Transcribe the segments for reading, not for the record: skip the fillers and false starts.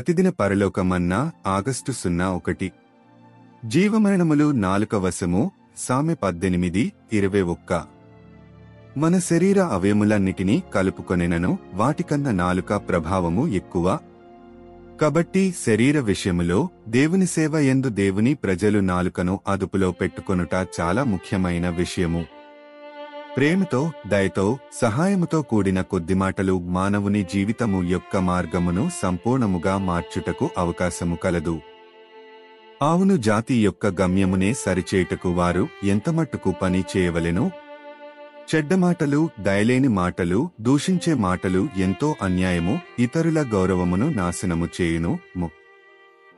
ప్రతిదిన పరలోకమన్నా August 01 జీవమరణములు నాలుక వశము సామె 18:21 మన శరీర అవయములన్నిటినీ కలుపుకొనెనను వాటికన్న నాలుక ప్రభావము ఎక్కువ. కాబట్టి శరీర విషయములో దేవుని సేవ యందు దేవుని ప్రజలు నాలుకను అదుపులో పెట్టుకొనుట చాలా ముఖ్యమైన విషయము. ప్రేమతో, దయతో, సహాయముతో కూడిన కొద్ది మాటలు మానవుని జీవితము యొక్క మార్గమును సంపూర్ణముగా మార్చుటకు అవకాశము కలదు. ఆవును జాతి యొక్క గమ్యమునే సరిచేయుటకు వారు ఎంతమట్టుకు పని చేయవలెను? చెడ్డమాటలు, దయలేని మాటలు, దూషించే మాటలు ఎంతో అన్యాయము, ఇతరుల గౌరవమును నాశనము చేయును.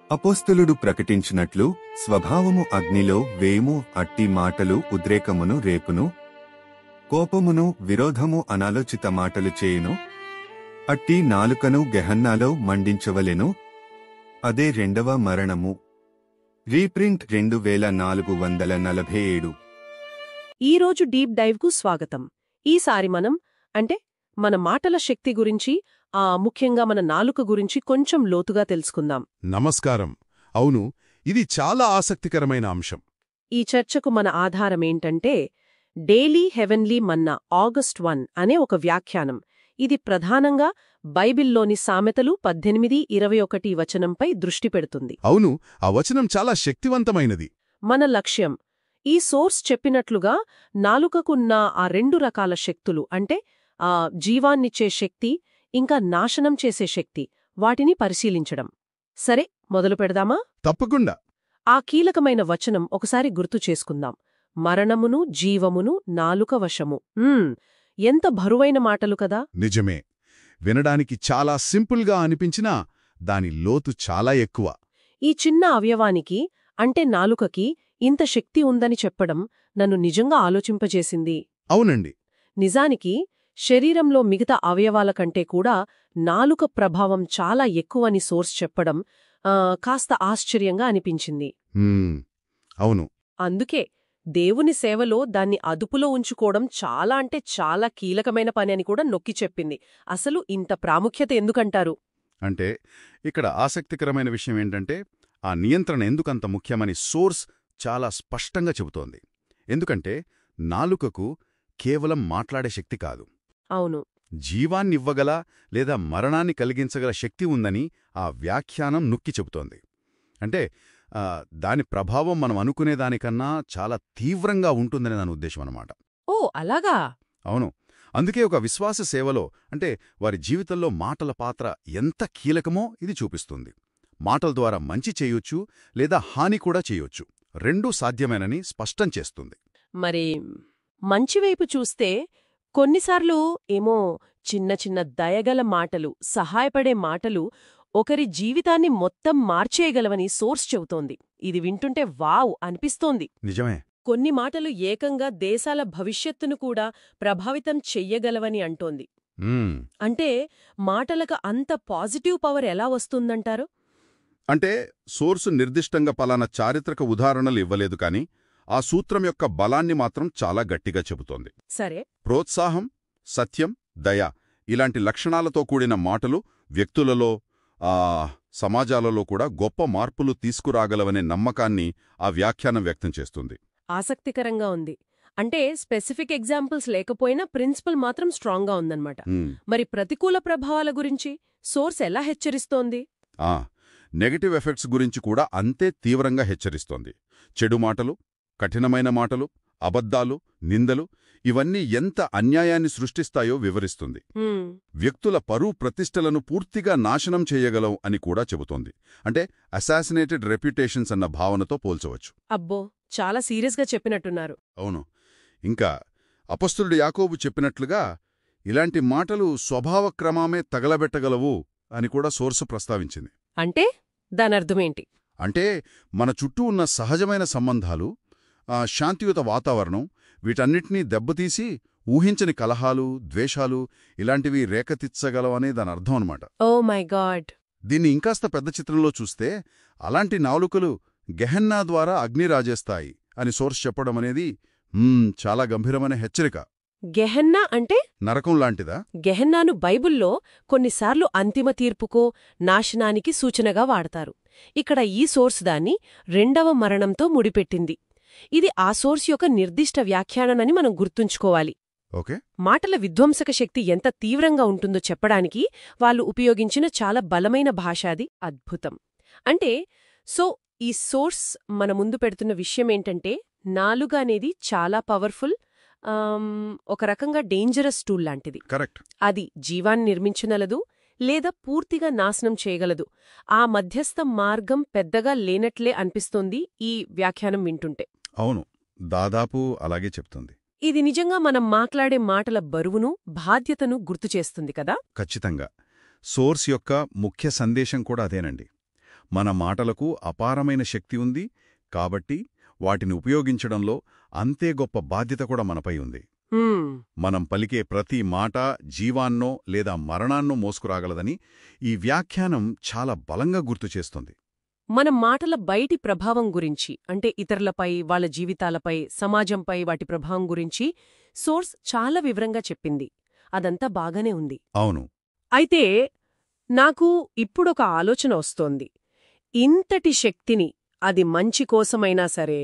అపోస్తలుడు ప్రకటించినట్లు స్వభావము అగ్నిలో వేయుము, అట్టి మాటలు ఉద్రేకమును రేపును, కోపమును, విరోధము, అనాలోచిత మాటలు చేయును. అట్టి నాలుకను గెహన్నాలో మండించవలెను, అదే రెండవ మరణము. రీప్రింట్ 2447. ఈరోజు డీప్ డైవ్కు స్వాగతం. ఈసారి మన మాటల శక్తి గురించి, ముఖ్యంగా మన నాలుక గురించి కొంచెం లోతుగా తెలుసుకుందాం. నమస్కారం. అవును, ఇది చాలా ఆసక్తికరమైన అంశం. ఈ చర్చకు మన ఆధారమేంటంటే డైలీ హెవెన్లీ మన్నా ఆగస్ట్ 1 అనే ఒక వ్యాఖ్యానం. ఇది ప్రధానంగా బైబిల్లోని సామెతలు 18:21 వచనంపై దృష్టి పెడుతుంది. అవును, ఆ వచనం చాలా శక్తివంతమైనది. మన లక్ష్యం ఈ సోర్స్ చెప్పినట్లుగా నాలుకకున్న ఆ రెండు రకాల శక్తులు, అంటే జీవాన్నిచ్చే శక్తి, ఇంకా నాశనం చేసే శక్తి, వాటిని పరిశీలించడం. సరే, మొదలు పెడదామా? తప్పకుండా. ఆ కీలకమైన వచనం ఒకసారి గుర్తు చేసుకుందాం. మరణమును, జీవమును నాలుక వశము. ఎంత బరువైన మాటలు కదా. నిజమే. వినడానికి చాలా సింపుల్గా అనిపించినా దాని లోతు చాలా ఎక్కువ. ఈ చిన్న అవయవానికి, అంటే నాలుకకి, ఇంత శక్తి ఉందని చెప్పడం నన్ను నిజంగా ఆలోచింపజేసింది. అవునండి. నిజానికి శరీరంలో మిగతా అవయవాల కంటే కూడా నాలుక ప్రభావం చాలా ఎక్కువని సోర్స్ చెప్పడం కాస్త ఆశ్చర్యంగా అనిపించింది. అవును. అందుకే దేవుని సేవలో దాన్ని అదుపులో ఉంచుకోవడం చాలా అంటే చాలా కీలకమైన పని అని కూడా నొక్కి చెప్పింది. అసలు ఇంత ప్రాముఖ్యత ఎందుకంటారు? అంటే ఇక్కడ ఆసక్తికరమైన విషయం ఏంటంటే, ఆ నియంత్రణ ఎందుకంత ముఖ్యమని సోర్స్ చాలా స్పష్టంగా చెబుతోంది. ఎందుకంటే నాలుకకు కేవలం మాట్లాడే శక్తి కాదు, అవును, జీవాన్నివ్వగల లేదా మరణాన్ని కలిగించగల శక్తి ఉందని ఆ వ్యాఖ్యానం నొక్కి చెబుతోంది. అంటే దాని ప్రభావం మనం అనుకునేదానికన్నా చాలా తీవ్రంగా ఉంటుందని నా ఉద్దేశం అన్నమాట. ఓ, అలాగా? అవును. అందుకే ఒక విశ్వాస సేవలో, అంటే వారి జీవితంలో మాటల పాత్ర ఎంత కీలకమో ఇది చూపిస్తుంది. మాటల ద్వారా మంచి చేయొచ్చు లేదా హాని కూడా చేయొచ్చు, రెండూ సాధ్యమేనని స్పష్టం చేస్తుంది. మరి మంచివైపు చూస్తే కొన్నిసార్లు ఏమో చిన్న చిన్న దయగల మాటలు, సహాయపడే మాటలు ఒకరి జీవితాన్ని మొత్తం మార్చేయగలవని సోర్స్ చెబుతోంది. ఇది వింటుంటే వావ్ అనిపిస్తోంది. నిజమే. కొన్ని మాటలు ఏకంగా దేశాల భవిష్యత్తును కూడా ప్రభావితం చెయ్యగలవని అంటోంది. అంటే మాటలకు అంత పాజిటివ్ పవర్ ఎలా వస్తుందంటారు? అంటే సోర్సు నిర్దిష్టంగా పలానా చారిత్రక ఉదాహరణలు ఇవ్వలేదు, కాని ఆ సూత్రం యొక్క బలాన్ని మాత్రం చాలా గట్టిగా చెబుతోంది. సరే. ప్రోత్సాహం, సత్యం, దయ ఇలాంటి లక్షణాలతో కూడిన మాటలు వ్యక్తులలో, సమాజాలలో కూడా గొప్ప మార్పులు తీసుకురాగలవనే నమ్మకాన్ని ఆ వ్యాఖ్యానం వ్యక్తం చేస్తుంది. ఆసక్తికరంగా ఉంది. అంటే స్పెసిఫిక్ ఎగ్జాంపుల్స్ లేకపోయినా ప్రిన్సిపల్ మాత్రం స్ట్రాంగ్గా ఉందన్నమాట. మరి ప్రతికూల ప్రభావాల గురించి సోర్స్ ఎలా హెచ్చరిస్తోంది? నెగటివ్ ఎఫెక్ట్స్ గురించి కూడా అంతే తీవ్రంగా హెచ్చరిస్తోంది. చెడు మాటలు, కఠినమైన మాటలు, అబద్ధాలు, నిందలు ఇవన్నీ ఎంత అన్యాయాన్ని సృష్టిస్తాయో వివరిస్తుంది. వ్యక్తుల పరువు ప్రతిష్టలను పూర్తిగా నాశనం చేయగలవు అని కూడా చెబుతోంది. అంటే అసాసినేటెడ్ రెప్యుటేషన్స్ అన్న భావనతో పోల్చవచ్చు. అబ్బో, చాలా సీరియస్గా చెప్పినట్టున్నారు. అవును. ఇంకా అపొస్తలుడు యాకోబు చెప్పినట్లుగా ఇలాంటి మాటలు స్వభావక్రమామే తగలబెట్టగలవు అని కూడా సోర్సు ప్రస్తావించింది. అంటే దానర్థమేంటి? అంటే మన చుట్టూ ఉన్న సహజమైన సంబంధాలు, శాంతియుత వాతావరణం, వీటన్నిటినీ దెబ్బతీసి ఊహించని కలహాలు, ద్వేషాలు ఇలాంటివి రేకెత్తించగలవనే దాని అర్థం అన్నమాట. Oh my god. దీన్ని ఇంకాస్త పెద్ద చిత్రంలో చూస్తే అలాంటి నాలుకలు గెహన్నా ద్వారా అగ్ని రాజేస్తాయి అని సోర్స్ చెప్పడం అనేది చాలా గంభీరమైన హెచ్చరిక. గెహెన్నా అంటే నరకం లాంటిదా? గెహెన్నాను బైబుల్లో కొన్నిసార్లు అంతిమ తీర్పుకో నాశనానికి సూచనగా వాడతారు. ఇక్కడ ఈ సోర్స్ దాన్ని రెండవ మరణంతో ముడిపెట్టింది. ఇది ఆ సోర్స్ యొక్క నిర్దిష్ట వ్యాఖ్యానమని మనం గుర్తుంచుకోవాలి. ఓకే. మాటల విధ్వంసక శక్తి ఎంత తీవ్రంగా ఉంటుందో చెప్పడానికి వాళ్ళు ఉపయోగించిన చాలా బలమైన భాష అది అద్భుతం. అంటే ఈ సోర్స్ మన ముందు పెడుతున్న విషయమేంటంటే నాలుక అనేది చాలా పవర్ఫుల్, ఒక రకంగా డేంజరస్ టూల్ లాంటిది. కరెక్ట్. అది జీవాన్ని నిర్మించగలదు లేదా పూర్తిగా నాశనం చేయగలదు. ఆ మధ్యస్థ మార్గం పెద్దగా లేనట్లే అనిపిస్తోంది ఈ వ్యాఖ్యానం వింటుంటే. అవును, దాదాపు అలాగే చెప్తుంది. ఇది నిజంగా మనం మాట్లాడే మాటల బరువును, బాధ్యతను గుర్తుచేస్తుంది కదా. ఖచ్చితంగా. సోర్స్ యొక్క ముఖ్య సందేశం కూడా అదేనండి. మన మాటలకు అపారమైన శక్తి ఉంది, కాబట్టి వాటిని ఉపయోగించడంలో అంతే గొప్ప బాధ్యత కూడా మనపై ఉంది. మనం పలికే ప్రతి మాట జీవాన్నో లేదా మరణాన్నో మోసుకురాగలదని ఈ వ్యాఖ్యానం చాలా బలంగా గుర్తుచేస్తుంది. మన మాటల బయటి ప్రభావం గురించి, అంటే ఇతరులపై, వాళ్ళ జీవితాలపై, సమాజంపై వాటి ప్రభావం గురించి సోర్స్ చాలా వివరంగా చెప్పింది. అదంతా బాగానే ఉంది. అవును. అయితే నాకు ఇప్పుడొక ఆలోచన వస్తోంది. ఇంతటి శక్తిని అది మంచి కోసమైనా సరే,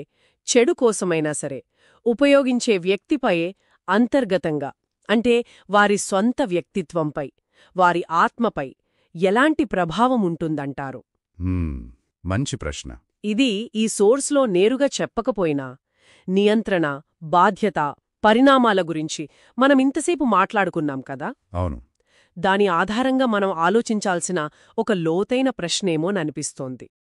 చెడు కోసమైనా సరే ఉపయోగించే వ్యక్తిపై అంతర్గతంగా, అంటే వారి స్వంత వ్యక్తిత్వంపై, వారి ఆత్మపై ఎలాంటి ప్రభావం ఉంటుందంటారు? మంచి ప్రశ్న. ఇది ఈ సోర్స్లో నేరుగా చెప్పకపోయినా నియంత్రణ, బాధ్యత, పరిణామాల గురించి మనం ఇంతసేపు మాట్లాడుకున్నాం కదా. అవును. దాని ఆధారంగా మనం ఆలోచించాల్సిన ఒక లోతైన ప్రశ్నేమోననిపిస్తోంది.